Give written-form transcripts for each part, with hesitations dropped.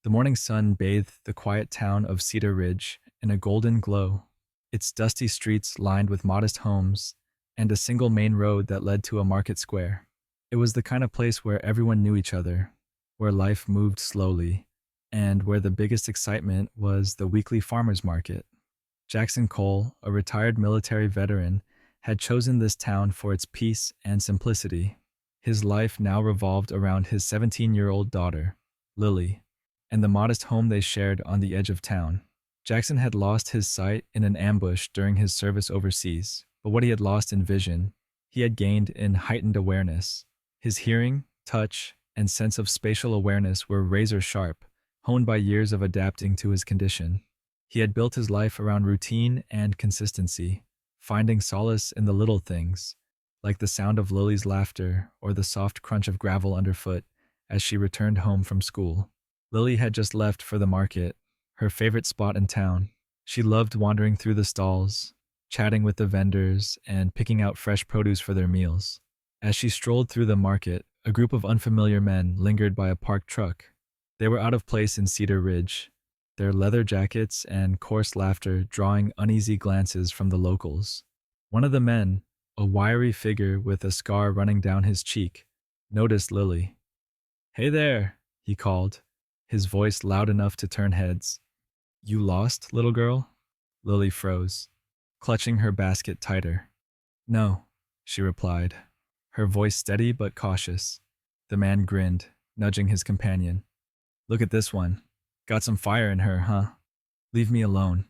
The morning sun bathed the quiet town of Cedar Ridge in a golden glow, its dusty streets lined with modest homes and a single main road that led to a market square. It was the kind of place where everyone knew each other, where life moved slowly, and where the biggest excitement was the weekly farmers market. Jackson Cole, a retired military veteran, had chosen this town for its peace and simplicity. His life now revolved around his 17-year-old daughter, Lily, and the modest home they shared on the edge of town. Jackson had lost his sight in an ambush during his service overseas, but what he had lost in vision, he had gained in heightened awareness. His hearing, touch, and sense of spatial awareness were razor sharp, honed by years of adapting to his condition. He had built his life around routine and consistency, finding solace in the little things, like the sound of Lily's laughter or the soft crunch of gravel underfoot as she returned home from school. Lily had just left for the market, her favorite spot in town. She loved wandering through the stalls, chatting with the vendors, and picking out fresh produce for their meals. As she strolled through the market, a group of unfamiliar men lingered by a parked truck. They were out of place in Cedar Ridge, their leather jackets and coarse laughter drawing uneasy glances from the locals. One of the men, a wiry figure with a scar running down his cheek, noticed Lily. "Hey there," he called, his voice loud enough to turn heads. "You lost, little girl?" Lily froze, clutching her basket tighter. "No," she replied, her voice steady but cautious. The man grinned, nudging his companion. "Look at this one. Got some fire in her, huh?" "Leave me alone,"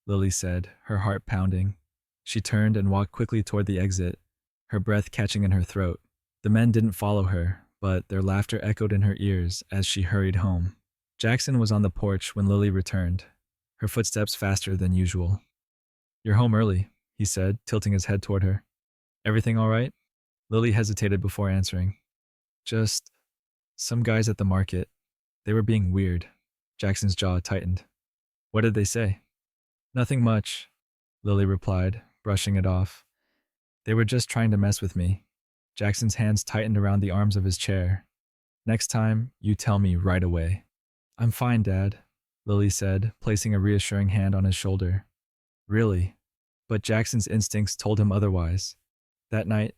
Lily said, her heart pounding. She turned and walked quickly toward the exit, her breath catching in her throat. The men didn't follow her, but their laughter echoed in her ears as she hurried home. Jackson was on the porch when Lily returned, her footsteps faster than usual. "You're home early," he said, tilting his head toward her. "Everything all right?" Lily hesitated before answering. "Just some guys at the market. They were being weird." Jackson's jaw tightened. "What did they say?" "Nothing much," Lily replied, brushing it off. "They were just trying to mess with me." Jackson's hands tightened around the arms of his chair. "Next time, you tell me right away." "I'm fine, Dad," Lily said, placing a reassuring hand on his shoulder. "Really?" But Jackson's instincts told him otherwise. That night,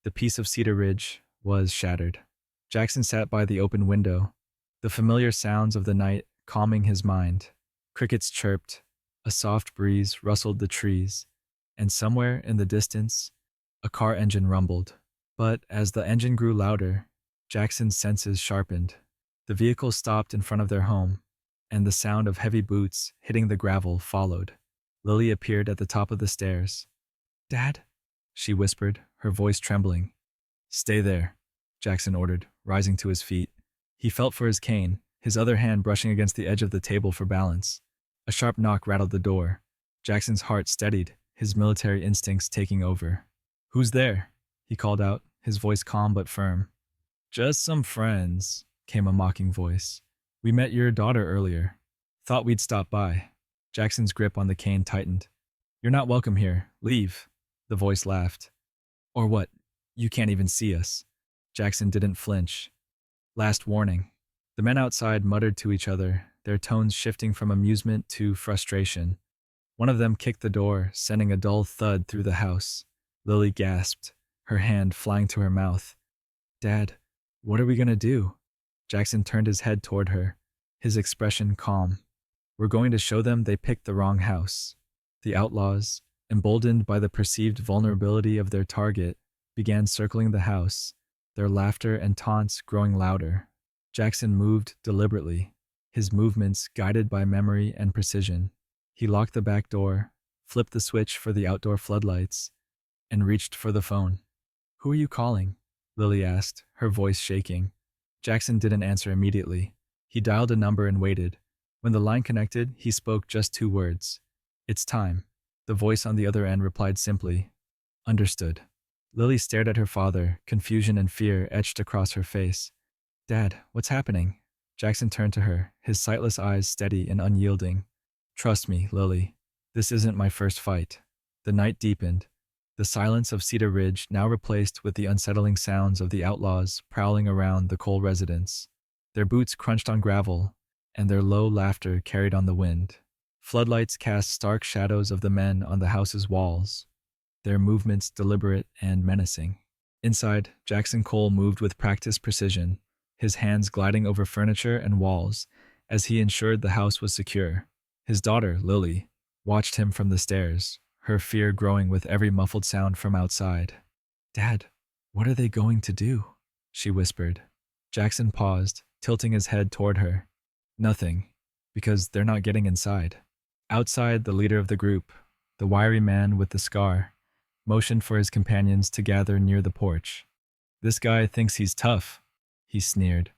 the peace of Cedar Ridge was shattered. Jackson sat by the open window, the familiar sounds of the night calming his mind. Crickets chirped, a soft breeze rustled the trees, and somewhere in the distance, a car engine rumbled. But as the engine grew louder, Jackson's senses sharpened. The vehicle stopped in front of their home, and the sound of heavy boots hitting the gravel followed. Lily appeared at the top of the stairs. "Dad?" she whispered, her voice trembling. "Stay there," Jackson ordered, rising to his feet. He felt for his cane, his other hand brushing against the edge of the table for balance. A sharp knock rattled the door. Jackson's heart steadied, his military instincts taking over. "Who's there?" he called out, his voice calm but firm. "Just some friends," came a mocking voice. "We met your daughter earlier. Thought we'd stop by." Jackson's grip on the cane tightened. "You're not welcome here. Leave," the voice laughed. "Or what? You can't even see us." Jackson didn't flinch. "Last warning." The men outside muttered to each other, their tones shifting from amusement to frustration. One of them kicked the door, sending a dull thud through the house. Lily gasped, her hand flying to her mouth. "Dad, what are we gonna do?" Jackson turned his head toward her, his expression calm. "We're going to show them they picked the wrong house." The outlaws, emboldened by the perceived vulnerability of their target, began circling the house, their laughter and taunts growing louder. Jackson moved deliberately, his movements guided by memory and precision. He locked the back door, flipped the switch for the outdoor floodlights, and reached for the phone. "Who are you calling?" Lily asked, her voice shaking. Jackson didn't answer immediately. He dialed a number and waited. When the line connected, he spoke just 2 words. "It's time." The voice on the other end replied simply, "Understood." Lily stared at her father, confusion and fear etched across her face. "Dad, what's happening?" Jackson turned to her, his sightless eyes steady and unyielding. "Trust me, Lily. This isn't my first fight." The night deepened, the silence of Cedar Ridge now replaced with the unsettling sounds of the outlaws prowling around the Cole residence. Their boots crunched on gravel, and their low laughter carried on the wind. Floodlights cast stark shadows of the men on the house's walls, their movements deliberate and menacing. Inside, Jackson Cole moved with practiced precision, his hands gliding over furniture and walls as he ensured the house was secure. His daughter, Lily, watched him from the stairs, her fear growing with every muffled sound from outside. "Dad, what are they going to do?" she whispered. Jackson paused, tilting his head toward her. "Nothing, because they're not getting inside." Outside, the leader of the group, the wiry man with the scar, motioned for his companions to gather near the porch. "This guy thinks he's tough," he sneered.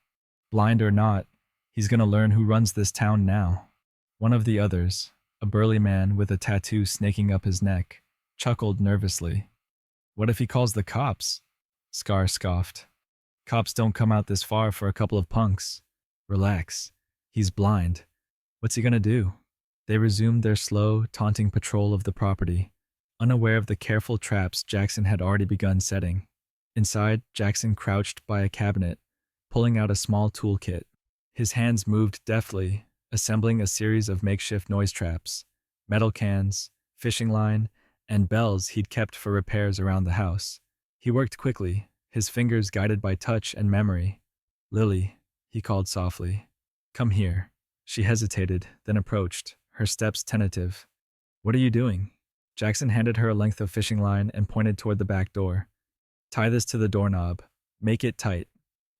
"Blind or not, he's gonna learn who runs this town now." One of the others, a burly man with a tattoo snaking up his neck, chuckled nervously. "What if he calls the cops?" Scar scoffed. "Cops don't come out this far for a couple of punks. Relax. He's blind. What's he gonna do?" They resumed their slow, taunting patrol of the property, unaware of the careful traps Jackson had already begun setting. Inside, Jackson crouched by a cabinet, pulling out a small toolkit. His hands moved deftly, assembling a series of makeshift noise traps, metal cans, fishing line, and bells he'd kept for repairs around the house. He worked quickly, his fingers guided by touch and memory. "Lily," he called softly. "Come here." She hesitated, then approached, her steps tentative. "What are you doing?" Jackson handed her a length of fishing line and pointed toward the back door. "Tie this to the doorknob. Make it tight.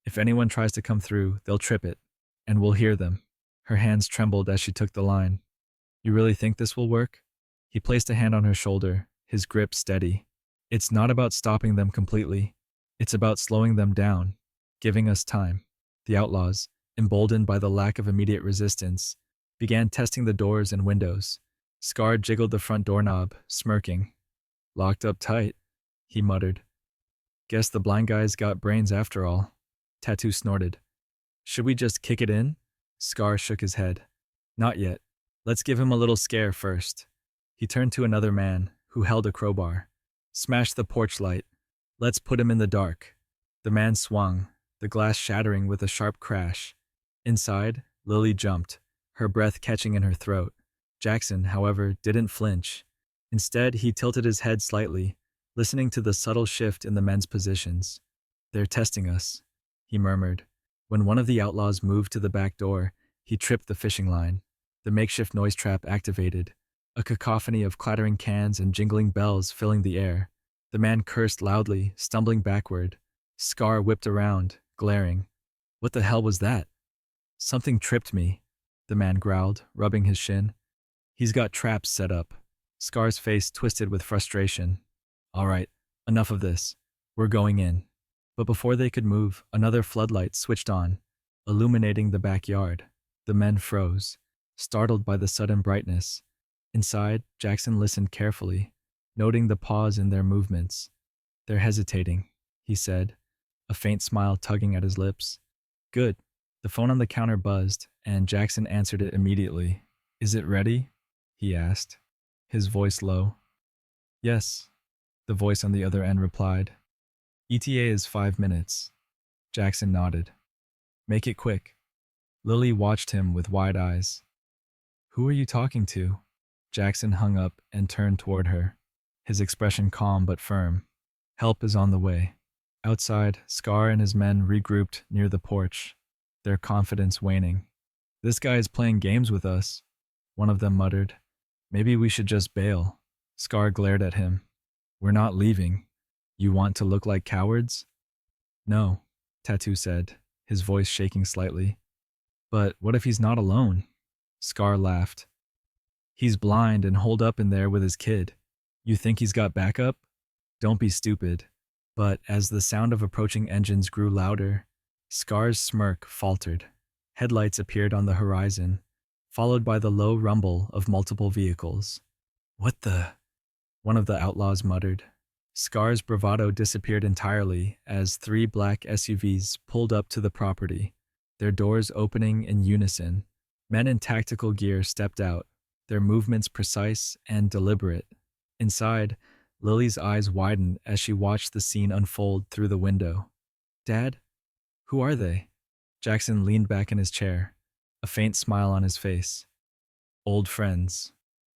If anyone tries to come through, they'll trip it, and we'll hear them." Her hands trembled as she took the line. "You really think this will work?" He placed a hand on her shoulder, his grip steady. "It's not about stopping them completely. It's about slowing them down, giving us time." The outlaws, emboldened by the lack of immediate resistance, began testing the doors and windows. Scar jiggled the front doorknob, smirking. "Locked up tight," he muttered. "Guess the blind guy's got brains after all." Tattoo snorted. "Should we just kick it in?" Scar shook his head. "Not yet. Let's give him a little scare first." He turned to another man, who held a crowbar. "Smash the porch light. Let's put him in the dark." The man swung, the glass shattering with a sharp crash. Inside, Lily jumped, her breath catching in her throat. Jackson, however, didn't flinch. Instead, he tilted his head slightly, listening to the subtle shift in the men's positions. "They're testing us," he murmured. When one of the outlaws moved to the back door, he tripped the fishing line. The makeshift noise trap activated, a cacophony of clattering cans and jingling bells filling the air. The man cursed loudly, stumbling backward. Scar whipped around, glaring. "What the hell was that?" "Something tripped me," the man growled, rubbing his shin. "He's got traps set up." Scar's face twisted with frustration. "All right, enough of this. We're going in." But before they could move, another floodlight switched on, illuminating the backyard. The men froze, startled by the sudden brightness. Inside, Jackson listened carefully, noting the pause in their movements. "They're hesitating," he said, a faint smile tugging at his lips. "Good." The phone on the counter buzzed, and Jackson answered it immediately. "Is it ready?" he asked, his voice low. "Yes," the voice on the other end replied. "ETA is 5 minutes." Jackson nodded. "Make it quick." Lily watched him with wide eyes. "Who are you talking to?" Jackson hung up and turned toward her, his expression calm but firm. "Help is on the way." Outside, Scar and his men regrouped near the porch, their confidence waning. "This guy is playing games with us," one of them muttered. "Maybe we should just bail." Scar glared at him. "We're not leaving. You want to look like cowards?" "No," Tattoo said, his voice shaking slightly. "But what if he's not alone?" Scar laughed. "He's blind and holed up in there with his kid. You think he's got backup? Don't be stupid." But as the sound of approaching engines grew louder, Scar's smirk faltered. Headlights appeared on the horizon, followed by the low rumble of multiple vehicles. "What the?" one of the outlaws muttered. Scar's bravado disappeared entirely as 3 black SUVs pulled up to the property, their doors opening in unison. Men in tactical gear stepped out, their movements precise and deliberate. Inside, Lily's eyes widened as she watched the scene unfold through the window. "Dad? Who are they?" Jackson leaned back in his chair, a faint smile on his face. Old friends.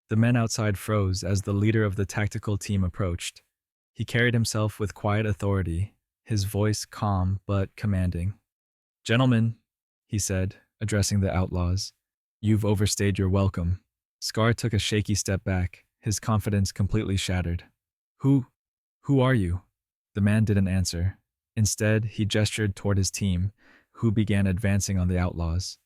The men outside froze as the leader of the tactical team approached. He carried himself with quiet authority, his voice calm but commanding. Gentlemen, he said, addressing the outlaws, you've overstayed your welcome. Scar took a shaky step back, his confidence completely shattered. Who are you? The man didn't answer. Instead, he gestured toward his team, who began advancing on the outlaws.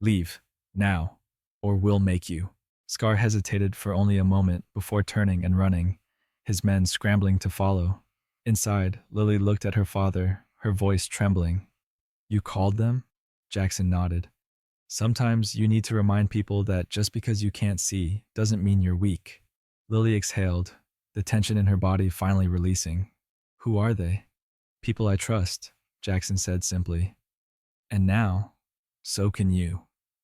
Leave, now, or we'll make you. Scar hesitated for only a moment before turning and running, his men scrambling to follow. Inside, Lily looked at her father, her voice trembling. You called them? Jackson nodded. Sometimes you need to remind people that just because you can't see doesn't mean you're weak. Lily exhaled, the tension in her body finally releasing. Who are they? People I trust, Jackson said simply. And now, so can you.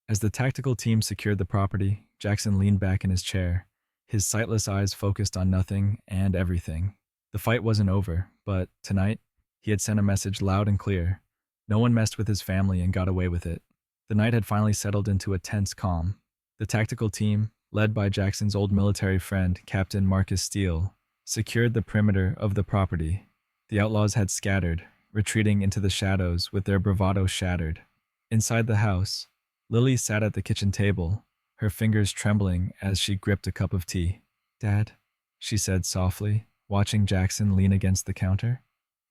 As the tactical team secured the property, Jackson leaned back in his chair, his sightless eyes focused on nothing and everything. The fight wasn't over, but tonight, he had sent a message loud and clear. No one messed with his family and got away with it. The night had finally settled into a tense calm. The tactical team, led by Jackson's old military friend, Captain Marcus Steele, secured the perimeter of the property. The outlaws had scattered, retreating into the shadows with their bravado shattered. Inside the house, Lily sat at the kitchen table, her fingers trembling as she gripped a cup of tea. Dad, she said softly, watching Jackson lean against the counter.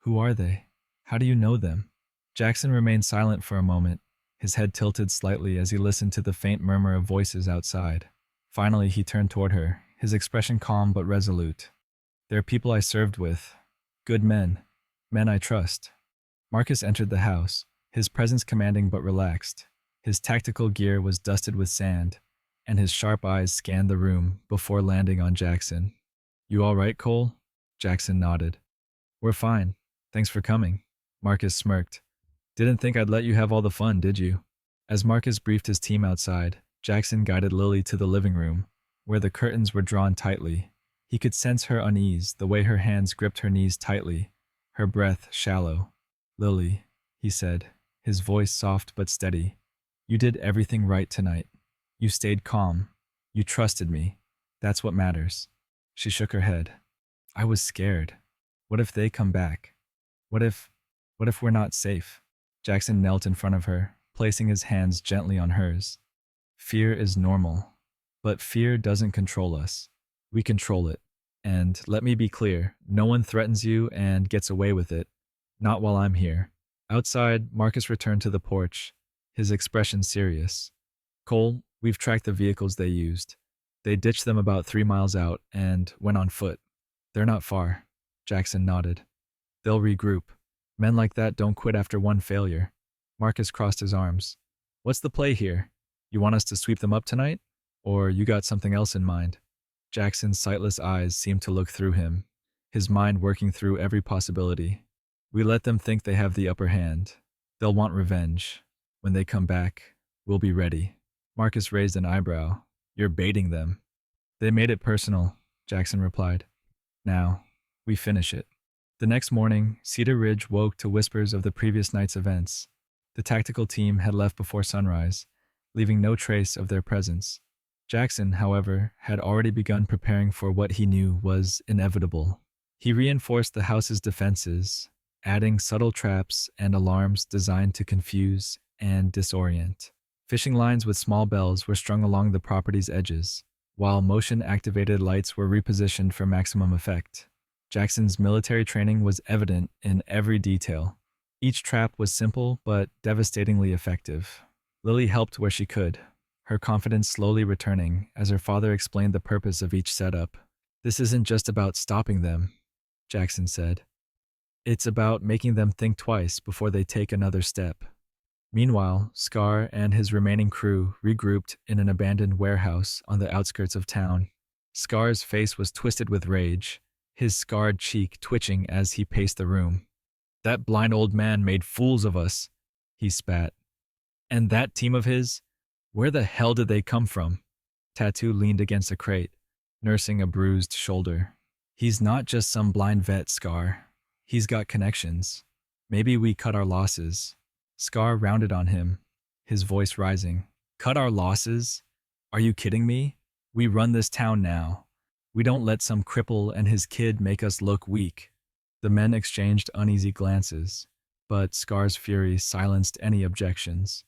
Who are they? How do you know them? Jackson remained silent for a moment, his head tilted slightly as he listened to the faint murmur of voices outside. Finally, he turned toward her, his expression calm but resolute. They're people I served with. Good men. Men I trust. Marcus entered the house, his presence commanding but relaxed. His tactical gear was dusted with sand, and his sharp eyes scanned the room before landing on Jackson. You all right, Cole? Jackson nodded. We're fine. Thanks for coming. Marcus smirked. Didn't think I'd let you have all the fun, did you? As Marcus briefed his team outside, Jackson guided Lily to the living room, where the curtains were drawn tightly. He could sense her unease, the way her hands gripped her knees tightly, her breath shallow. Lily, he said, his voice soft but steady. You did everything right tonight. You stayed calm. You trusted me. That's what matters. She shook her head. I was scared. What if they come back? What if we're not safe? Jackson knelt in front of her, placing his hands gently on hers. Fear is normal, but fear doesn't control us. We control it. And let me be clear, no one threatens you and gets away with it. Not while I'm here. Outside, Marcus returned to the porch, his expression serious. Cole, we've tracked the vehicles they used. They ditched them about 3 miles out and went on foot. They're not far. Jackson nodded. They'll regroup. Men like that don't quit after one failure. Marcus crossed his arms. What's the play here? You want us to sweep them up tonight? Or you got something else in mind? Jackson's sightless eyes seemed to look through him, his mind working through every possibility. We let them think they have the upper hand. They'll want revenge. When they come back, we'll be ready. Marcus raised an eyebrow. You're baiting them. They made it personal, Jackson replied. Now, we finish it. The next morning, Cedar Ridge woke to whispers of the previous night's events. The tactical team had left before sunrise, leaving no trace of their presence. Jackson, however, had already begun preparing for what he knew was inevitable. He reinforced the house's defenses, adding subtle traps and alarms designed to confuse and disorient. Fishing lines with small bells were strung along the property's edges, while motion-activated lights were repositioned for maximum effect. Jackson's military training was evident in every detail. Each trap was simple but devastatingly effective. Lily helped where she could, her confidence slowly returning as her father explained the purpose of each setup. This isn't just about stopping them, Jackson said. It's about making them think twice before they take another step. Meanwhile, Scar and his remaining crew regrouped in an abandoned warehouse on the outskirts of town. Scar's face was twisted with rage, his scarred cheek twitching as he paced the room. That blind old man made fools of us, he spat. And that team of his? Where the hell did they come from? Tattoo leaned against a crate, nursing a bruised shoulder. He's not just some blind vet, Scar. He's got connections. Maybe we cut our losses. Scar rounded on him, his voice rising. Cut our losses? Are you kidding me? We run this town now. We don't let some cripple and his kid make us look weak. The men exchanged uneasy glances, but Scar's fury silenced any objections.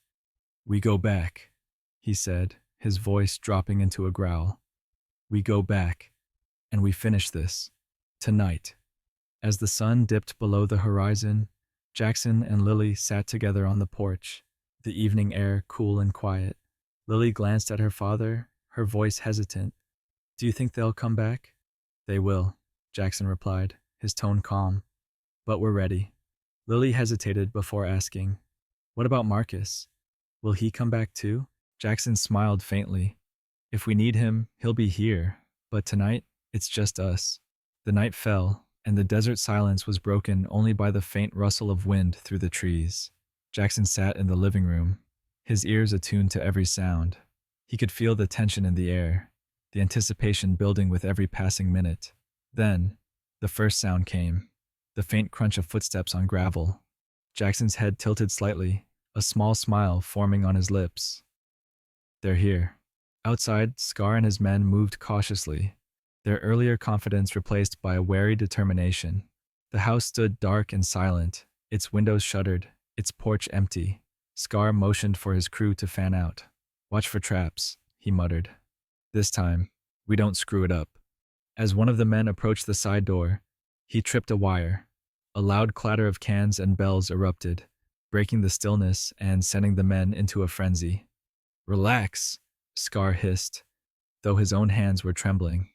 We go back, he said, his voice dropping into a growl. We go back, and we finish this. Tonight. As the sun dipped below the horizon, Jackson and Lily sat together on the porch, the evening air cool and quiet. Lily glanced at her father, her voice hesitant. Do you think they'll come back? They will, Jackson replied, his tone calm. But we're ready. Lily hesitated before asking, what about Marcus? Will he come back too? Jackson smiled faintly. If we need him, he'll be here. But tonight, it's just us. The night fell, and the desert silence was broken only by the faint rustle of wind through the trees. Jackson sat in the living room, his ears attuned to every sound. He could feel the tension in the air, the anticipation building with every passing minute. Then, the first sound came, the faint crunch of footsteps on gravel. Jackson's head tilted slightly, a small smile forming on his lips. They're here. Outside, Scar and his men moved cautiously, their earlier confidence replaced by a wary determination. The house stood dark and silent, its windows shuttered, its porch empty. Scar motioned for his crew to fan out. Watch for traps, he muttered. This time, we don't screw it up. As one of the men approached the side door, he tripped a wire. A loud clatter of cans and bells erupted, breaking the stillness and sending the men into a frenzy. Relax, Scar hissed, though his own hands were trembling.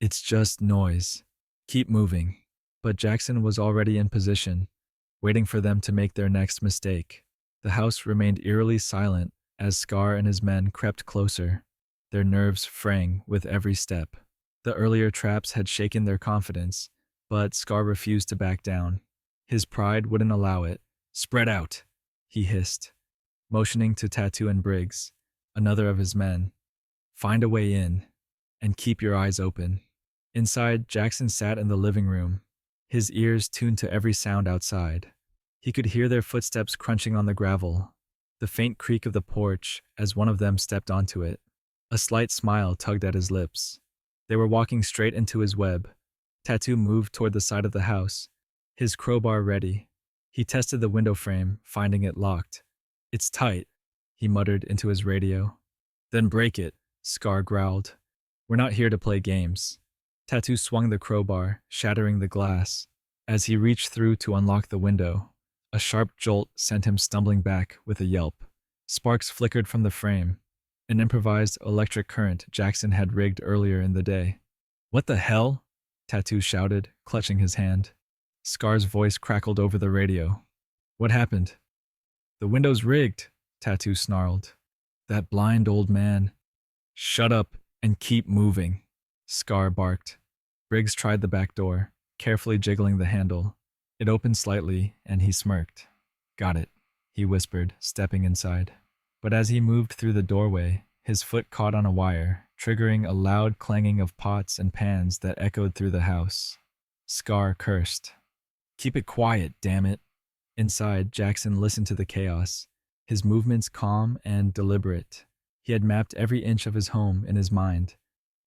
It's just noise. Keep moving. But Jackson was already in position, waiting for them to make their next mistake. The house remained eerily silent as Scar and his men crept closer, their nerves fraying with every step. The earlier traps had shaken their confidence, but Scar refused to back down. His pride wouldn't allow it. Spread out, he hissed, motioning to Tattoo and Briggs, another of his men. Find a way in, and keep your eyes open. Inside, Jackson sat in the living room, his ears tuned to every sound outside. He could hear their footsteps crunching on the gravel, the faint creak of the porch as one of them stepped onto it. A slight smile tugged at his lips. They were walking straight into his web. Tattoo moved toward the side of the house, his crowbar ready. He tested the window frame, finding it locked. It's tight, he muttered into his radio. Then break it, Scar growled. We're not here to play games. Tattoo swung the crowbar, shattering the glass. As he reached through to unlock the window, a sharp jolt sent him stumbling back with a yelp. Sparks flickered from the frame, an improvised electric current Jackson had rigged earlier in the day. What the hell? Tattoo shouted, clutching his hand. Scar's voice crackled over the radio. What happened? The window's rigged, Tattoo snarled. That blind old man. Shut up and keep moving, Scar barked. Briggs tried the back door, carefully jiggling the handle. It opened slightly, and he smirked. Got it, he whispered, stepping inside. But as he moved through the doorway, his foot caught on a wire, triggering a loud clanging of pots and pans that echoed through the house. Scar cursed. Keep it quiet, damn it. Inside, Jackson listened to the chaos, his movements calm and deliberate. He had mapped every inch of his home in his mind,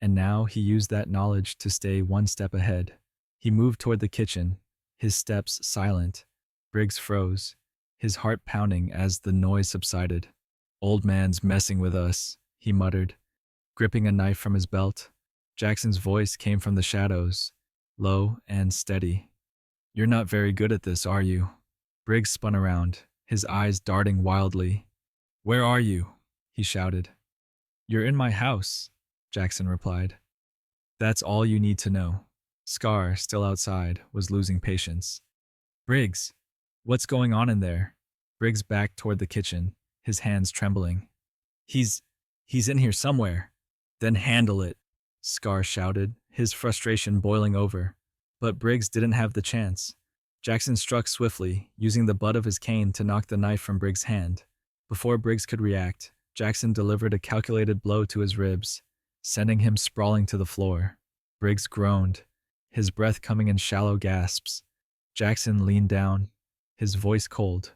and now he used that knowledge to stay one step ahead. He moved toward the kitchen, his steps silent. Briggs froze, his heart pounding as the noise subsided. Old man's messing with us, he muttered, gripping a knife from his belt. Jackson's voice came from the shadows, low and steady. You're not very good at this, are you? Briggs spun around, his eyes darting wildly. Where are you? He shouted. You're in my house, Jackson replied. That's all you need to know. Scar, still outside, was losing patience. Briggs, what's going on in there? Briggs backed toward the kitchen, his hands trembling. He's in here somewhere. Then handle it, Scar shouted, his frustration boiling over. But Briggs didn't have the chance. Jackson struck swiftly, using the butt of his cane to knock the knife from Briggs' hand. Before Briggs could react, Jackson delivered a calculated blow to his ribs, sending him sprawling to the floor. Briggs groaned, his breath coming in shallow gasps. Jackson leaned down, his voice cold.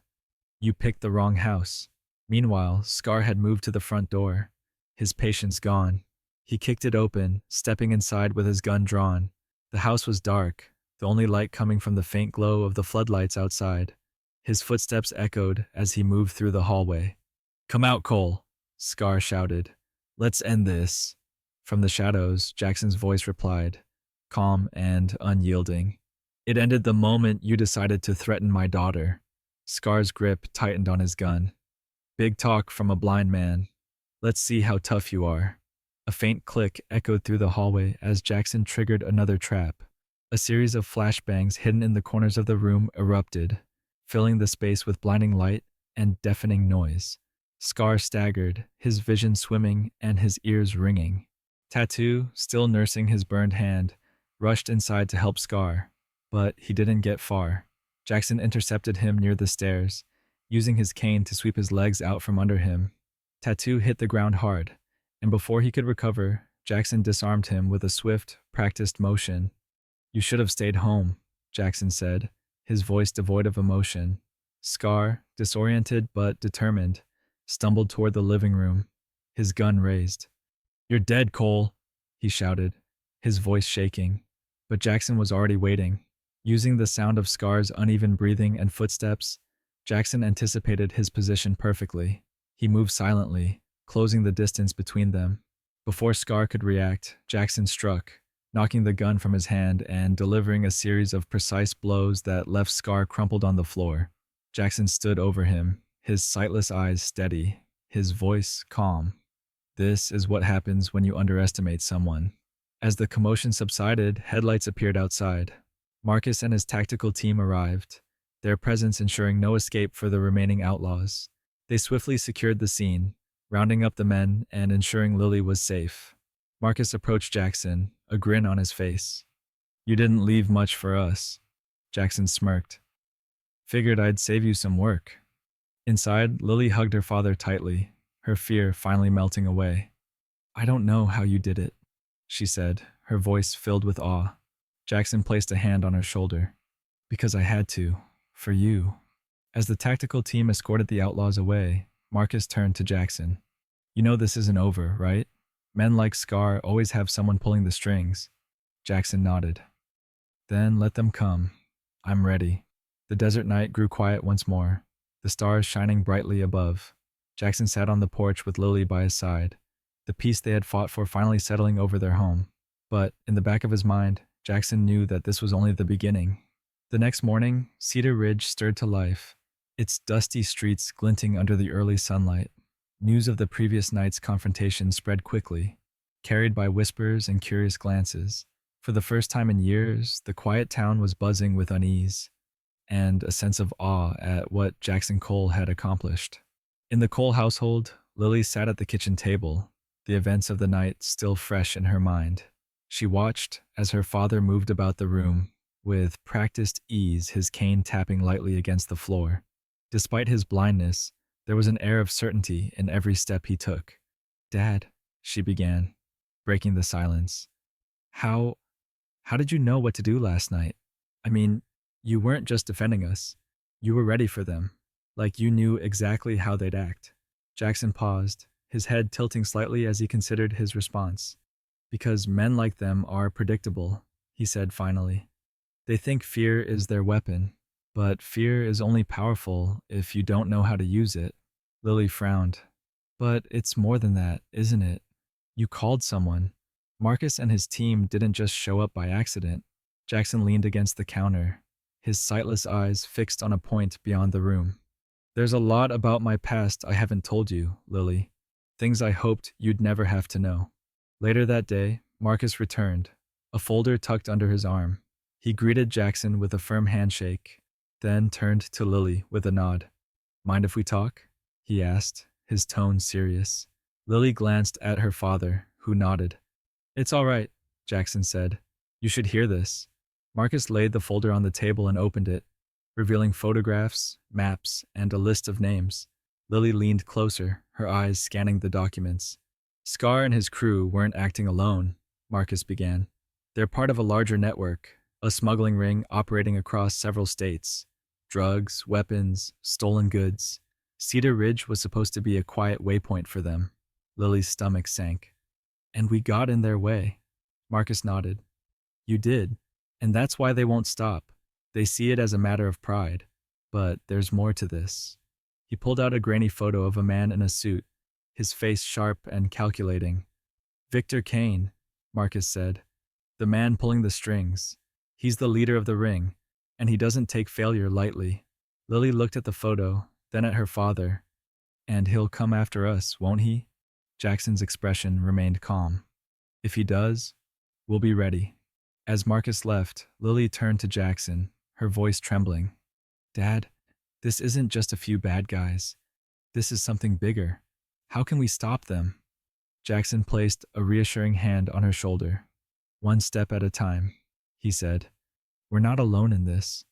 You picked the wrong house. Meanwhile, Scar had moved to the front door, his patience gone. He kicked it open, stepping inside with his gun drawn. The house was dark, the only light coming from the faint glow of the floodlights outside. His footsteps echoed as he moved through the hallway. "Come out, Cole," Scar shouted. "Let's end this." From the shadows, Jackson's voice replied, calm and unyielding. "It ended the moment you decided to threaten my daughter." Scar's grip tightened on his gun. "Big talk from a blind man. Let's see how tough you are." A faint click echoed through the hallway as Jackson triggered another trap. A series of flashbangs hidden in the corners of the room erupted, filling the space with blinding light and deafening noise. Scar staggered, his vision swimming and his ears ringing. Tattoo, still nursing his burned hand, rushed inside to help Scar, but he didn't get far. Jackson intercepted him near the stairs, using his cane to sweep his legs out from under him. Tattoo hit the ground hard, and before he could recover, Jackson disarmed him with a swift, practiced motion. "You should have stayed home," Jackson said, his voice devoid of emotion. Scar, disoriented but determined, stumbled toward the living room, his gun raised. "You're dead, Cole," he shouted, his voice shaking. But Jackson was already waiting. Using the sound of Scar's uneven breathing and footsteps, Jackson anticipated his position perfectly. He moved silently, closing the distance between them. Before Scar could react, Jackson struck, knocking the gun from his hand and delivering a series of precise blows that left Scar crumpled on the floor. Jackson stood over him, his sightless eyes steady, his voice calm. "This is what happens when you underestimate someone." As the commotion subsided, headlights appeared outside. Marcus and his tactical team arrived, their presence ensuring no escape for the remaining outlaws. They swiftly secured the scene, rounding up the men and ensuring Lily was safe. Marcus approached Jackson, a grin on his face. "You didn't leave much for us." Jackson smirked. "Figured I'd save you some work." Inside, Lily hugged her father tightly, her fear finally melting away. "I don't know how you did it," she said, her voice filled with awe. Jackson placed a hand on her shoulder. "Because I had to. For you." As the tactical team escorted the outlaws away, Marcus turned to Jackson. "You know this isn't over, right? Men like Scar always have someone pulling the strings." Jackson nodded. "Then let them come. I'm ready." The desert night grew quiet once more, the stars shining brightly above. Jackson sat on the porch with Lily by his side, the peace they had fought for finally settling over their home. But in the back of his mind, Jackson knew that this was only the beginning. The next morning, Cedar Ridge stirred to life, its dusty streets glinting under the early sunlight. News of the previous night's confrontation spread quickly, carried by whispers and curious glances. For the first time in years, the quiet town was buzzing with unease and a sense of awe at what Jackson Cole had accomplished. In the Cole household, Lily sat at the kitchen table, the events of the night still fresh in her mind. She watched as her father moved about the room, with practiced ease, his cane tapping lightly against the floor. Despite his blindness, there was an air of certainty in every step he took. "Dad," she began, breaking the silence. How did you know what to do last night? I mean, you weren't just defending us. You were ready for them. Like you knew exactly how they'd act." Jackson paused, his head tilting slightly as he considered his response. "Because men like them are predictable," he said finally. "They think fear is their weapon, but fear is only powerful if you don't know how to use it." Lily frowned. "But it's more than that, isn't it? You called someone. Marcus and his team didn't just show up by accident." Jackson leaned against the counter, his sightless eyes fixed on a point beyond the room. "There's a lot about my past I haven't told you, Lily. Things I hoped you'd never have to know." Later that day, Marcus returned, a folder tucked under his arm. He greeted Jackson with a firm handshake, then turned to Lily with a nod. "Mind if we talk?" he asked, his tone serious. Lily glanced at her father, who nodded. "It's all right," Jackson said. "You should hear this." Marcus laid the folder on the table and opened it, revealing photographs, maps, and a list of names. Lily leaned closer, her eyes scanning the documents. "Scar and his crew weren't acting alone," Marcus began. "They're part of a larger network, a smuggling ring operating across several states. Drugs, weapons, stolen goods. Cedar Ridge was supposed to be a quiet waypoint for them. Lily's stomach sank. And we got in their way. Marcus nodded. You did. And that's why they won't stop. They see it as a matter of pride. But there's more to this. He pulled out a grainy photo of a man in a suit, his face sharp and calculating. Victor Kane, Marcus said. The man pulling the strings. He's the leader of the ring, and he doesn't take failure lightly. Lily looked at the photo, then at her father. And he'll come after us, won't he? Jackson's expression remained calm. If he does, we'll be ready. As Marcus left, Lily turned to Jackson, her voice trembling. Dad, this isn't just a few bad guys. This is something bigger. How can we stop them? Jackson placed a reassuring hand on her shoulder. One step at a time, he said. We're not alone in this.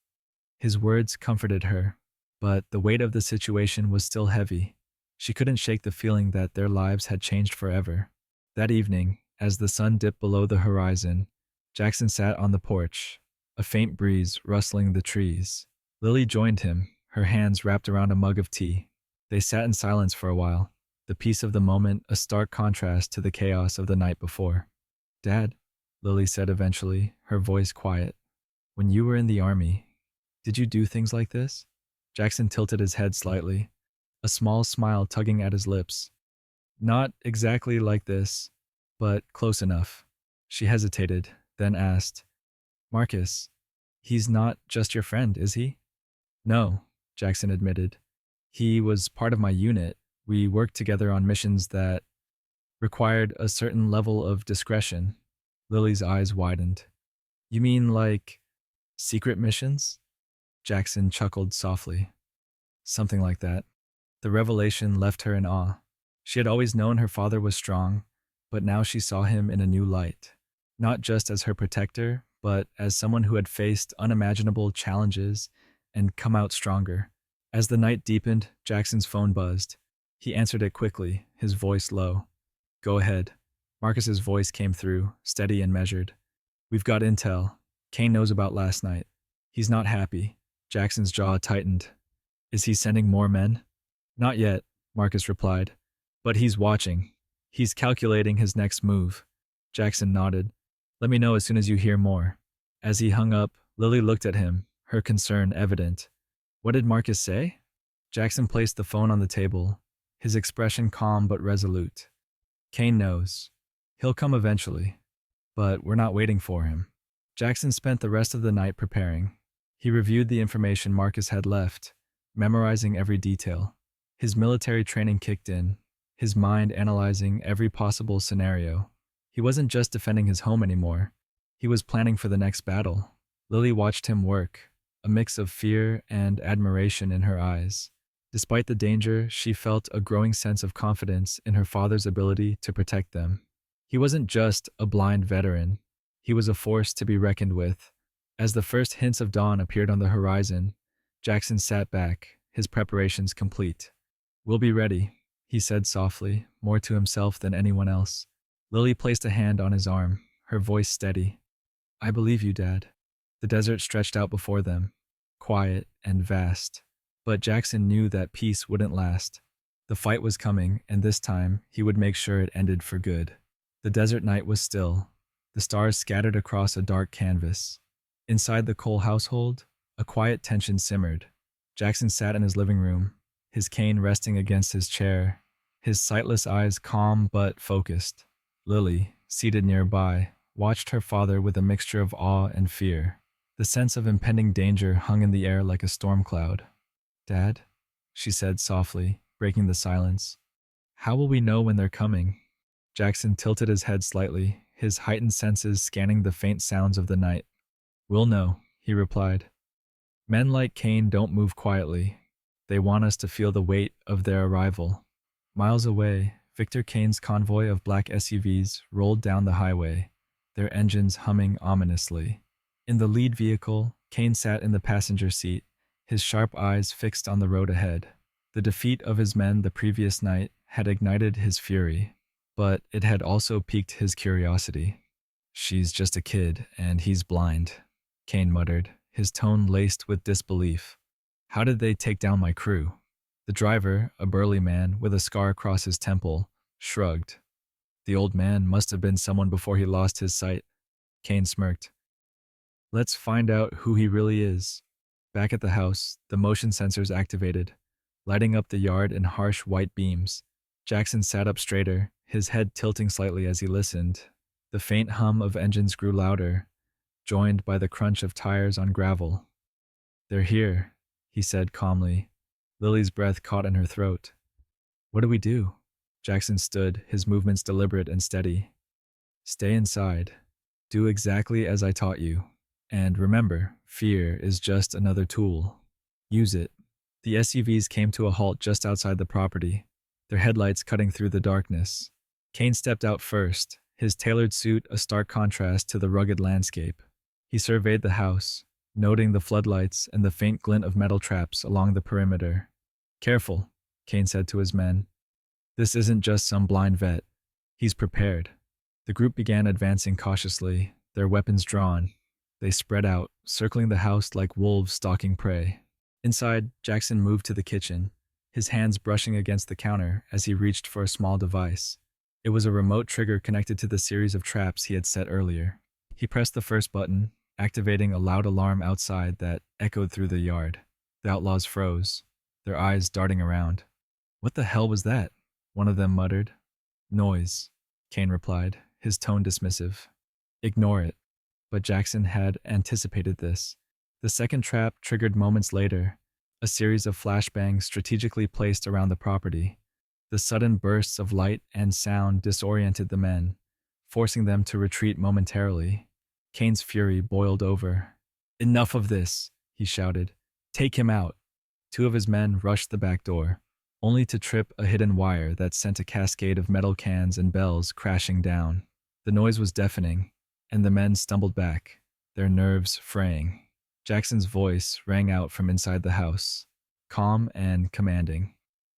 His words comforted her, but the weight of the situation was still heavy. She couldn't shake the feeling that their lives had changed forever. That evening, as the sun dipped below the horizon, Jackson sat on the porch, a faint breeze rustling the trees. Lily joined him, her hands wrapped around a mug of tea. They sat in silence for a while, the peace of the moment a stark contrast to the chaos of the night before. Dad, Lily said eventually, her voice quiet. When you were in the army, did you do things like this? Jackson tilted his head slightly, a small smile tugging at his lips. Not exactly like this, but close enough. She hesitated, then asked, Marcus, he's not just your friend, is he? No, Jackson admitted. He was part of my unit. We worked together on missions that required a certain level of discretion. Lily's eyes widened. You mean like secret missions? Jackson chuckled softly. Something like that. The revelation left her in awe. She had always known her father was strong, but now she saw him in a new light. Not just as her protector, but as someone who had faced unimaginable challenges and come out stronger. As the night deepened, Jackson's phone buzzed. He answered it quickly, his voice low. Go ahead. Marcus's voice came through, steady and measured. We've got intel. Kane knows about last night. He's not happy. Jackson's jaw tightened. Is he sending more men? Not yet, Marcus replied. But he's watching. He's calculating his next move. Jackson nodded. Let me know as soon as you hear more. As he hung up, Lily looked at him, her concern evident. What did Marcus say? Jackson placed the phone on the table, his expression calm but resolute. Kane knows. He'll come eventually. But we're not waiting for him. Jackson spent the rest of the night preparing. He reviewed the information Marcus had left, memorizing every detail. His military training kicked in, his mind analyzing every possible scenario. He wasn't just defending his home anymore. He was planning for the next battle. Lily watched him work, a mix of fear and admiration in her eyes. Despite the danger, she felt a growing sense of confidence in her father's ability to protect them. He wasn't just a blind veteran. He was a force to be reckoned with. As the first hints of dawn appeared on the horizon, Jackson sat back, his preparations complete. We'll be ready, he said softly, more to himself than anyone else. Lily placed a hand on his arm, her voice steady. I believe you, Dad. The desert stretched out before them, quiet and vast. But Jackson knew that peace wouldn't last. The fight was coming, and this time he would make sure it ended for good. The desert night was still, the stars scattered across a dark canvas. Inside the Cole household, a quiet tension simmered. Jackson sat in his living room, his cane resting against his chair, his sightless eyes calm but focused. Lily, seated nearby, watched her father with a mixture of awe and fear. The sense of impending danger hung in the air like a storm cloud. Dad, she said softly, breaking the silence. How will we know when they're coming? Jackson tilted his head slightly, his heightened senses scanning the faint sounds of the night. We'll know, he replied. Men like Kane don't move quietly. They want us to feel the weight of their arrival. Miles away, Victor Kane's convoy of black SUVs rolled down the highway, their engines humming ominously. In the lead vehicle, Kane sat in the passenger seat, his sharp eyes fixed on the road ahead. The defeat of his men the previous night had ignited his fury, but it had also piqued his curiosity. She's just a kid, and he's blind, Kane muttered, his tone laced with disbelief. How did they take down my crew? The driver, a burly man with a scar across his temple, shrugged. The old man must have been someone before he lost his sight. Kane smirked. Let's find out who he really is. Back at the house, the motion sensors activated, lighting up the yard in harsh white beams. Jackson sat up straighter, his head tilting slightly as he listened. The faint hum of engines grew louder, joined by the crunch of tires on gravel. They're here, he said calmly. Lily's breath caught in her throat. What do we do? Jackson stood, his movements deliberate and steady. Stay inside. Do exactly as I taught you. And remember, fear is just another tool. Use it. The SUVs came to a halt just outside the property, their headlights cutting through the darkness. Kane stepped out first, his tailored suit a stark contrast to the rugged landscape. He surveyed the house, noting the floodlights and the faint glint of metal traps along the perimeter. Careful, Kane said to his men. This isn't just some blind vet. He's prepared. The group began advancing cautiously, their weapons drawn. They spread out, circling the house like wolves stalking prey. Inside, Jackson moved to the kitchen, his hands brushing against the counter as he reached for a small device. It was a remote trigger connected to the series of traps he had set earlier. He pressed the first button, activating a loud alarm outside that echoed through the yard. The outlaws froze, their eyes darting around. What the hell was that? One of them muttered. Noise, Kane replied, his tone dismissive. Ignore it. But Jackson had anticipated this. The second trap triggered moments later, a series of flashbangs strategically placed around the property. The sudden bursts of light and sound disoriented the men, forcing them to retreat momentarily. Kane's fury boiled over. Enough of this, he shouted. Take him out. Two of his men rushed the back door, only to trip a hidden wire that sent a cascade of metal cans and bells crashing down. The noise was deafening, and the men stumbled back, their nerves fraying. Jackson's voice rang out from inside the house, calm and commanding.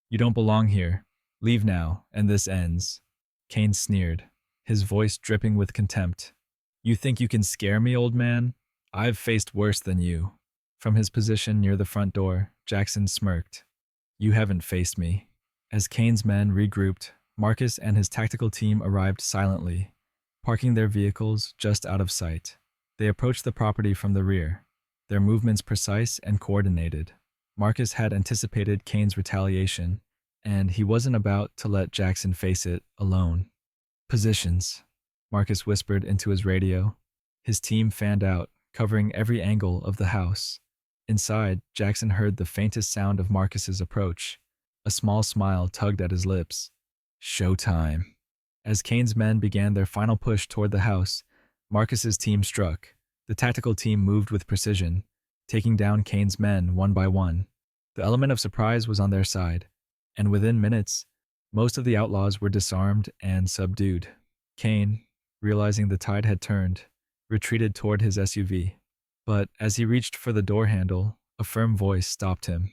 You don't belong here. Leave now, and this ends. Kane sneered, his voice dripping with contempt. You think you can scare me, old man? I've faced worse than you. From his position near the front door, Jackson smirked. You haven't faced me. As Kane's men regrouped, Marcus and his tactical team arrived silently, parking their vehicles just out of sight. They approached the property from the rear, their movements precise and coordinated. Marcus had anticipated Kane's retaliation, and he wasn't about to let Jackson face it alone. Positions, Marcus whispered into his radio. His team fanned out, covering every angle of the house. Inside, Jackson heard the faintest sound of Marcus's approach. A small smile tugged at his lips. Showtime. As Kane's men began their final push toward the house, Marcus's team struck. The tactical team moved with precision, taking down Kane's men one by one. The element of surprise was on their side, and within minutes, most of the outlaws were disarmed and subdued. Kane, realizing the tide had turned, retreated toward his SUV. But as he reached for the door handle, a firm voice stopped him.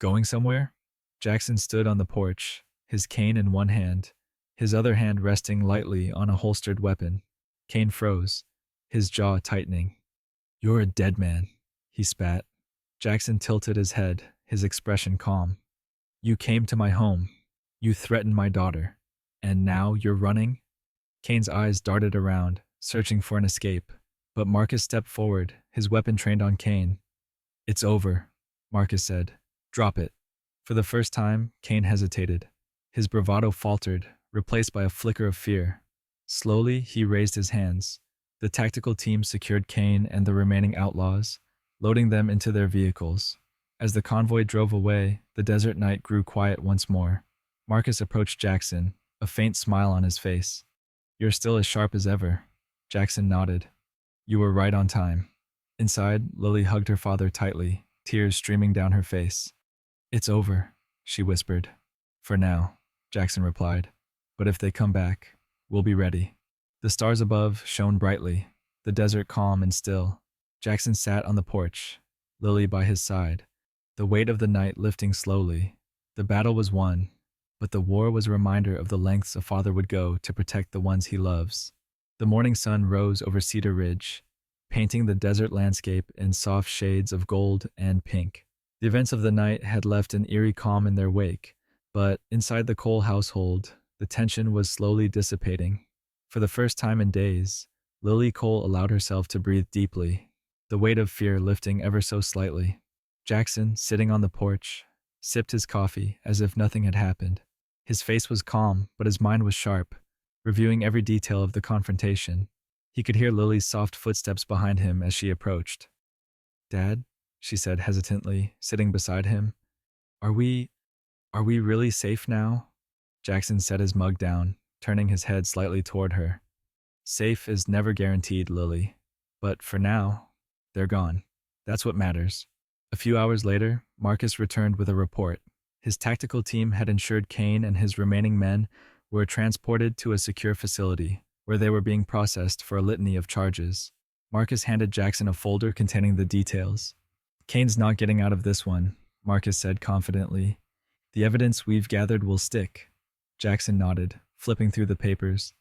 Going somewhere? Jackson stood on the porch, his cane in one hand, his other hand resting lightly on a holstered weapon. Kane froze, his jaw tightening. You're a dead man, he spat. Jackson tilted his head, his expression calm. You came to my home. You threatened my daughter. And now you're running? Kane's eyes darted around, searching for an escape. But Marcus stepped forward, his weapon trained on Kane. It's over, Marcus said. Drop it. For the first time, Kane hesitated. His bravado faltered, replaced by a flicker of fear. Slowly, he raised his hands. The tactical team secured Kane and the remaining outlaws, loading them into their vehicles. As the convoy drove away, the desert night grew quiet once more. Marcus approached Jackson, a faint smile on his face. You're still as sharp as ever. Jackson nodded. You were right on time. Inside, Lily hugged her father tightly, tears streaming down her face. It's over, she whispered. For now, Jackson replied. But if they come back, we'll be ready. The stars above shone brightly, the desert calm and still. Jackson sat on the porch, Lily by his side, the weight of the night lifting slowly. The battle was won, but the war was a reminder of the lengths a father would go to protect the ones he loves. The morning sun rose over Cedar Ridge, painting the desert landscape in soft shades of gold and pink. The events of the night had left an eerie calm in their wake, but inside the Cole household, the tension was slowly dissipating. For the first time in days, Lily Cole allowed herself to breathe deeply, the weight of fear lifting ever so slightly. Jackson, sitting on the porch, sipped his coffee as if nothing had happened. His face was calm, but his mind was sharp, reviewing every detail of the confrontation. He could hear Lily's soft footsteps behind him as she approached. "Dad," she said hesitantly, sitting beside him. Are we really safe now?" Jackson set his mug down, turning his head slightly toward her. "Safe is never guaranteed, Lily. But for now, they're gone. That's what matters." A few hours later, Marcus returned with a report. His tactical team had ensured Kane and his remaining men were transported to a secure facility, where they were being processed for a litany of charges. Marcus handed Jackson a folder containing the details. "Kane's not getting out of this one," Marcus said confidently. "The evidence we've gathered will stick." Jackson nodded, flipping through the papers.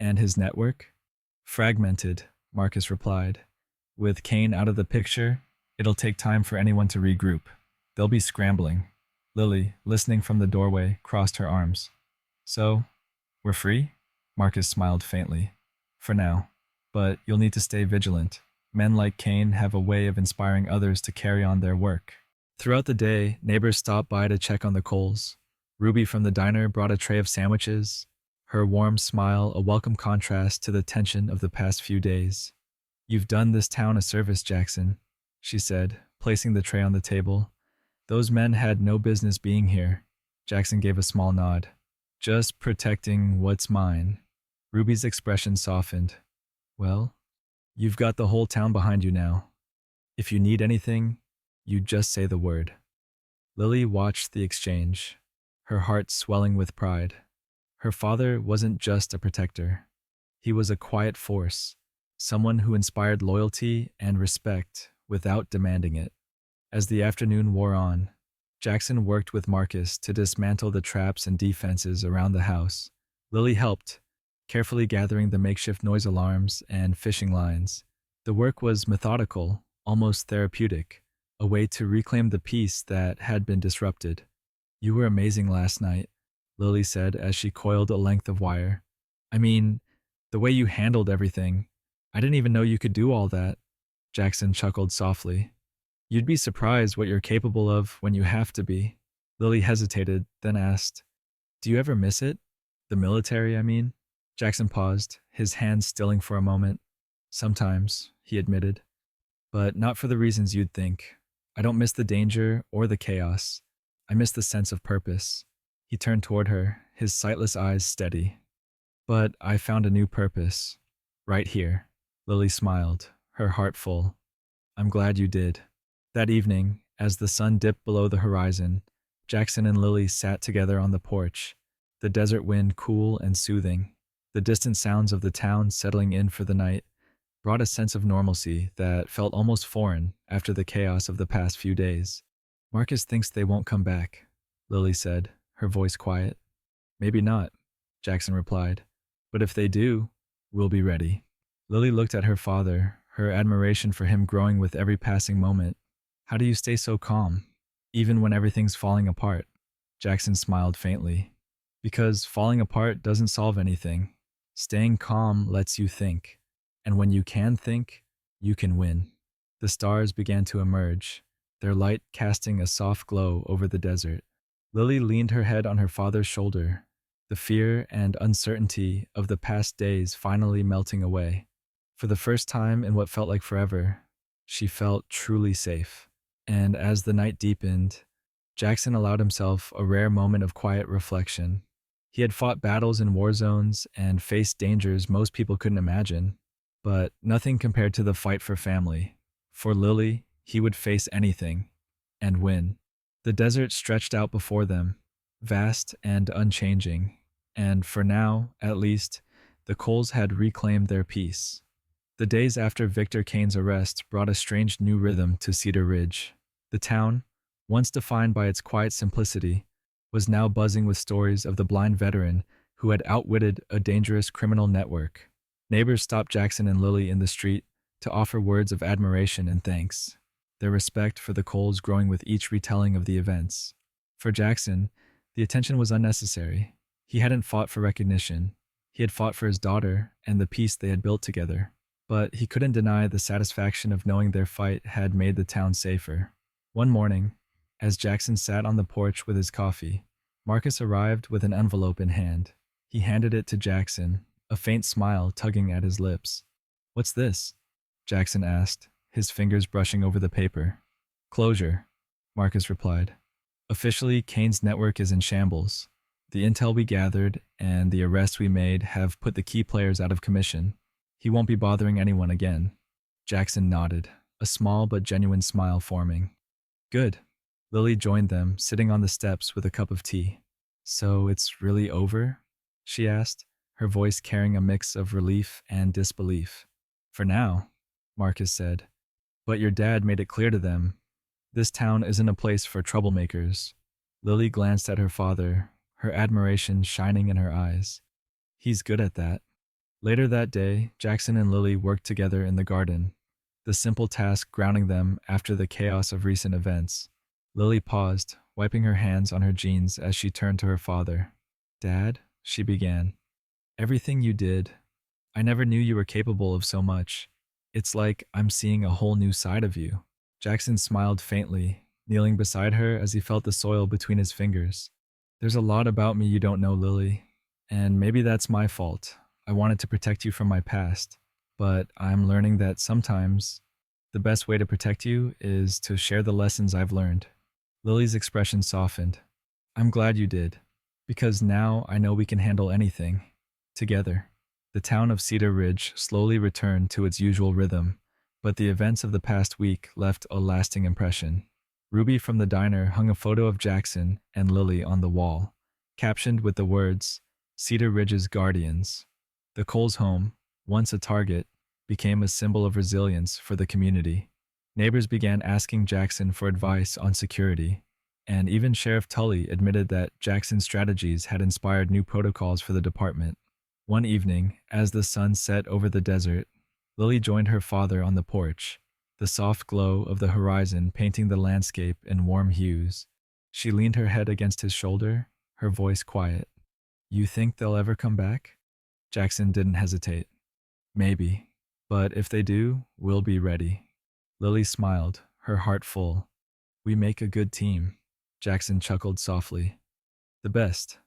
"And his network?" "Fragmented," Marcus replied. "With Kane out of the picture, it'll take time for anyone to regroup. They'll be scrambling." Lily, listening from the doorway, crossed her arms. "So, we're free?" Marcus smiled faintly. "For now. But you'll need to stay vigilant. Men like Kane have a way of inspiring others to carry on their work." Throughout the day, neighbors stopped by to check on the Coles. Ruby from the diner brought a tray of sandwiches, her warm smile a welcome contrast to the tension of the past few days. "You've done this town a service, Jackson," she said, placing the tray on the table. "Those men had no business being here." Jackson gave a small nod. "Just protecting what's mine." Ruby's expression softened. "Well, you've got the whole town behind you now. If you need anything, you just say the word." Lily watched the exchange, her heart swelling with pride. Her father wasn't just a protector. He was a quiet force, someone who inspired loyalty and respect without demanding it. As the afternoon wore on, Jackson worked with Marcus to dismantle the traps and defenses around the house. Lily helped, carefully gathering the makeshift noise alarms and fishing lines. The work was methodical, almost therapeutic, a way to reclaim the peace that had been disrupted. "You were amazing last night," Lily said as she coiled a length of wire. "I mean, the way you handled everything. I didn't even know you could do all that." Jackson chuckled softly. "You'd be surprised what you're capable of when you have to be." Lily hesitated, then asked, "Do you ever miss it? The military, I mean?" Jackson paused, his hands stilling for a moment. "Sometimes," he admitted. "But not for the reasons you'd think. I don't miss the danger or the chaos. I miss the sense of purpose." He turned toward her, his sightless eyes steady. "But I found a new purpose. Right here." Lily smiled, her heart full. "I'm glad you did." That evening, as the sun dipped below the horizon, Jackson and Lily sat together on the porch, the desert wind cool and soothing. The distant sounds of the town settling in for the night brought a sense of normalcy that felt almost foreign after the chaos of the past few days. "Marcus thinks they won't come back," Lily said, her voice quiet. "Maybe not," Jackson replied. "But if they do, we'll be ready." Lily looked at her father, her admiration for him growing with every passing moment. "How do you stay so calm, even when everything's falling apart?" Jackson smiled faintly. "Because falling apart doesn't solve anything. Staying calm lets you think. And when you can think, you can win." The stars began to emerge, their light casting a soft glow over the desert. Lily leaned her head on her father's shoulder, the fear and uncertainty of the past days finally melting away. For the first time in what felt like forever, she felt truly safe. And as the night deepened, Jackson allowed himself a rare moment of quiet reflection. He had fought battles in war zones and faced dangers most people couldn't imagine, but nothing compared to the fight for family. For Lily, he would face anything and win. The desert stretched out before them, vast and unchanging, and for now, at least, the Coles had reclaimed their peace. The days after Victor Kane's arrest brought a strange new rhythm to Cedar Ridge. The town, once defined by its quiet simplicity, was now buzzing with stories of the blind veteran who had outwitted a dangerous criminal network. Neighbors stopped Jackson and Lily in the street to offer words of admiration and thanks. their respect for the Coles growing with each retelling of the events. For Jackson, the attention was unnecessary. He hadn't fought for recognition. He had fought for his daughter and the peace they had built together. But he couldn't deny the satisfaction of knowing their fight had made the town safer. One morning, as Jackson sat on the porch with his coffee, Marcus arrived with an envelope in hand. He handed it to Jackson, a faint smile tugging at his lips. "What's this?" Jackson asked, his fingers brushing over the paper. "Closure," Marcus replied. "Officially, Kane's network is in shambles. The intel we gathered and the arrests we made have put the key players out of commission. He won't be bothering anyone again." Jackson nodded, a small but genuine smile forming. "Good." Lily joined them, sitting on the steps with a cup of tea. "So it's really over?" she asked, her voice carrying a mix of relief and disbelief. "For now," Marcus said. "But your dad made it clear to them. This town isn't a place for troublemakers." Lily glanced at her father, her admiration shining in her eyes. "He's good at that." Later that day, Jackson and Lily worked together in the garden, the simple task grounding them after the chaos of recent events. Lily paused, wiping her hands on her jeans as she turned to her father. "Dad," she began, "everything you did, I never knew you were capable of so much. It's like I'm seeing a whole new side of you." Jackson smiled faintly, kneeling beside her as he felt the soil between his fingers. "There's a lot about me you don't know, Lily, and maybe that's my fault. I wanted to protect you from my past, but I'm learning that sometimes the best way to protect you is to share the lessons I've learned." Lily's expression softened. "I'm glad you did, because now I know we can handle anything, together." The town of Cedar Ridge slowly returned to its usual rhythm, but the events of the past week left a lasting impression. Ruby from the diner hung a photo of Jackson and Lily on the wall, captioned with the words, "Cedar Ridge's Guardians." The Coles home, once a target, became a symbol of resilience for the community. Neighbors began asking Jackson for advice on security, and even Sheriff Tully admitted that Jackson's strategies had inspired new protocols for the department. One evening, as the sun set over the desert, Lily joined her father on the porch, the soft glow of the horizon painting the landscape in warm hues. She leaned her head against his shoulder, her voice quiet. "You think they'll ever come back?" Jackson didn't hesitate. "Maybe, but if they do, we'll be ready." Lily smiled, her heart full. "We make a good team." Jackson chuckled softly. "The best."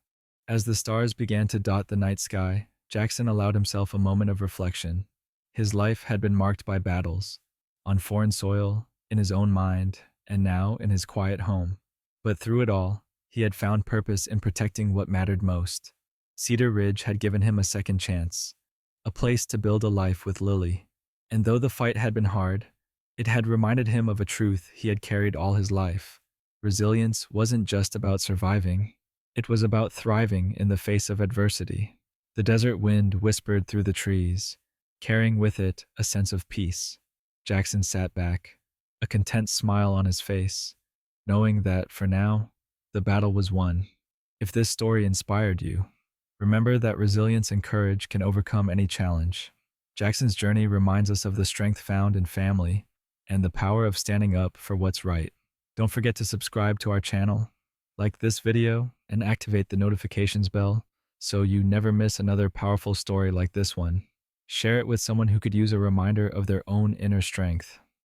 As the stars began to dot the night sky, Jackson allowed himself a moment of reflection. His life had been marked by battles, on foreign soil, in his own mind, and now in his quiet home. But through it all, he had found purpose in protecting what mattered most. Cedar Ridge had given him a second chance, a place to build a life with Lily. And though the fight had been hard, it had reminded him of a truth he had carried all his life. Resilience wasn't just about surviving. It was about thriving in the face of adversity. The desert wind whispered through the trees, carrying with it a sense of peace. Jackson sat back, a content smile on his face, knowing that, for now, the battle was won. If this story inspired you, remember that resilience and courage can overcome any challenge. Jackson's journey reminds us of the strength found in family and the power of standing up for what's right. Don't forget to subscribe to our channel, like this video, and activate the notifications bell so you never miss another powerful story like this one. Share it with someone who could use a reminder of their own inner strength.